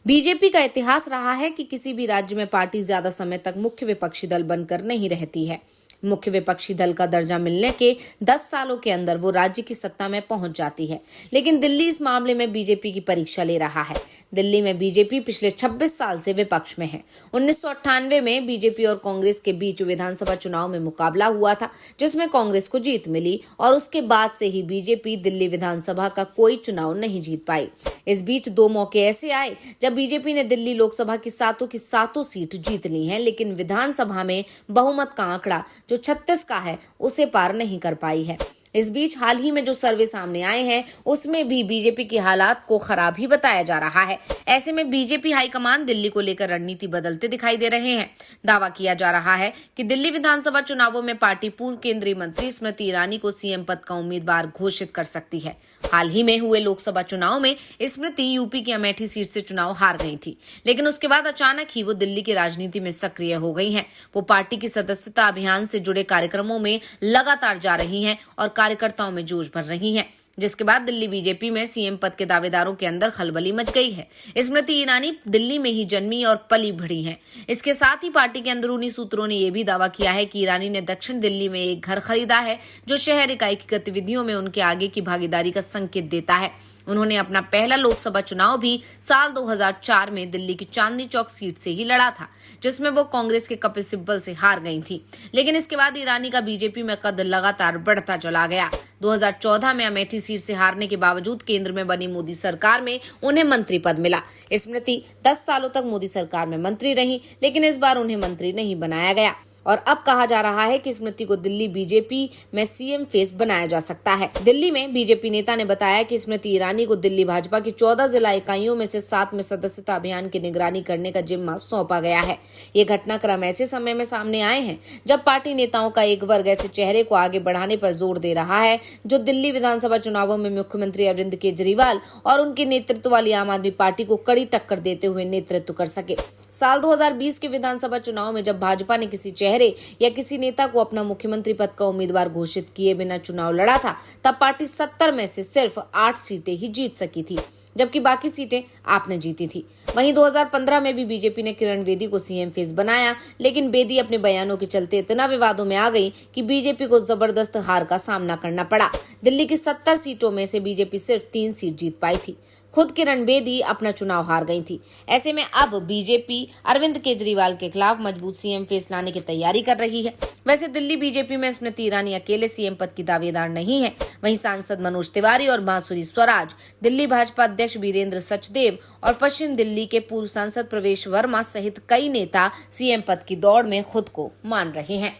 BJP का इतिहास रहा है कि किसी भी राज्य में पार्टी ज्यादा समय तक मुख्य विपक्षी दल बनकर नहीं रहती है। मुख्य विपक्षी दल का दर्जा मिलने के 10 सालों के अंदर वो राज्य की सत्ता में पहुंच जाती है, लेकिन दिल्ली इस मामले में बीजेपी की परीक्षा ले रहा है। दिल्ली में बीजेपी पिछले 26 साल से विपक्ष में है। 1998 में बीजेपी और कांग्रेस के बीच विधानसभा चुनाव में मुकाबला हुआ था, जिसमें कांग्रेस को जीत मिली और उसके बाद से ही बीजेपी दिल्ली विधानसभा का कोई चुनाव नहीं जीत पाई। इस बीच 2 मौके ऐसे आए जब बीजेपी ने दिल्ली लोकसभा की सातों सीट जीत ली हैं, लेकिन विधानसभा में बहुमत का आंकड़ा जो 36 का है उसे पार नहीं कर पाई है। इस बीच हाल ही में जो सर्वे सामने आए हैं उसमें भी बीजेपी की हालात को खराब ही बताया जा रहा है। ऐसे में बीजेपी हाईकमान दिल्ली को लेकर रणनीति बदलते दिखाई दे रहे हैं। दावा किया जा रहा है कि दिल्ली विधानसभा चुनावों में पार्टी पूर्व केंद्रीय मंत्री स्मृति ईरानी को सीएम पद का उम्मीदवार घोषित कर सकती है। हाल ही में हुए लोकसभा चुनाव में स्मृति यूपी की अमेठी सीट से चुनाव हार गई थी, लेकिन उसके बाद अचानक ही वो दिल्ली की राजनीति में सक्रिय हो गई हैं। वो पार्टी की सदस्यता अभियान से जुड़े कार्यक्रमों में लगातार जा रही हैं और कार्यकर्ताओं में जोश भर रही हैं, जिसके बाद दिल्ली बीजेपी में सीएम पद के दावेदारों के अंदर खलबली मच गई है। स्मृति ईरानी दिल्ली में ही जन्मी और पली बढ़ी हैं। इसके साथ ही पार्टी के अंदरूनी सूत्रों ने यह भी दावा किया है कि ईरानी ने दक्षिण दिल्ली में एक घर खरीदा है, जो शहर इकाई की गतिविधियों में उनके आगे की भागीदारी का संकेत देता है। उन्होंने अपना पहला लोकसभा चुनाव भी साल 2004 में दिल्ली की चांदनी चौक सीट से ही लड़ा था, जिसमें वो कांग्रेस के कपिल सिब्बल से हार गई थी। लेकिन इसके बाद ईरानी का बीजेपी में कद लगातार बढ़ता चला गया। 2014 में अमेठी सीट से हारने के बावजूद केंद्र में बनी मोदी सरकार में उन्हें मंत्री पद मिला। स्मृति 10 सालों तक मोदी सरकार में मंत्री रही, लेकिन इस बार उन्हें मंत्री नहीं बनाया गया और अब कहा जा रहा है कि स्मृति को दिल्ली बीजेपी में सीएम फेस बनाया जा सकता है। दिल्ली में बीजेपी नेता ने बताया कि स्मृति ईरानी को दिल्ली भाजपा की 14 जिला इकाइयों में से 7 में सदस्यता अभियान की निगरानी करने का जिम्मा सौंपा गया है। ये घटनाक्रम ऐसे समय में सामने आए हैं जब पार्टी नेताओं का एक वर्ग ऐसे चेहरे को आगे बढ़ाने पर जोर दे रहा है जो दिल्ली विधानसभा चुनावों में मुख्यमंत्री अरविंद केजरीवाल और उनके नेतृत्व वाली आम आदमी पार्टी को कड़ी टक्कर देते हुए नेतृत्व कर सके। साल 2020 के विधानसभा चुनाव में जब भाजपा ने किसी चेहरे या किसी नेता को अपना मुख्यमंत्री पद का उम्मीदवार घोषित किए बिना चुनाव लड़ा था, तब पार्टी 70 में से सिर्फ 8 सीटें ही जीत सकी थी, जबकि बाकी सीटें आपने जीती थी। वहीं 2015 में भी बीजेपी ने किरण बेदी को सीएम फेस बनाया, लेकिन बेदी अपने बयानों के चलते इतना विवादों में आ गई कि बीजेपी को जबरदस्त हार का सामना करना पड़ा। दिल्ली की 70 सीटों में से बीजेपी सिर्फ 3 सीट जीत पाई थी। खुद किरण बेदी अपना चुनाव हार गई थी। ऐसे में अब बीजेपी अरविंद केजरीवाल के खिलाफ मजबूत सीएम फेस लाने की तैयारी कर रही है। वैसे दिल्ली बीजेपी में स्मृति ईरानी अकेले सीएम पद की दावेदार नहीं है। वहीं सांसद मनोज तिवारी और बांसुरी स्वराज, दिल्ली भाजपा अध्यक्ष वीरेंद्र सचदेव और पश्चिम दिल्ली के पूर्व सांसद प्रवेश वर्मा सहित कई नेता सीएम पद की दौड़ में खुद को मान रहे हैं।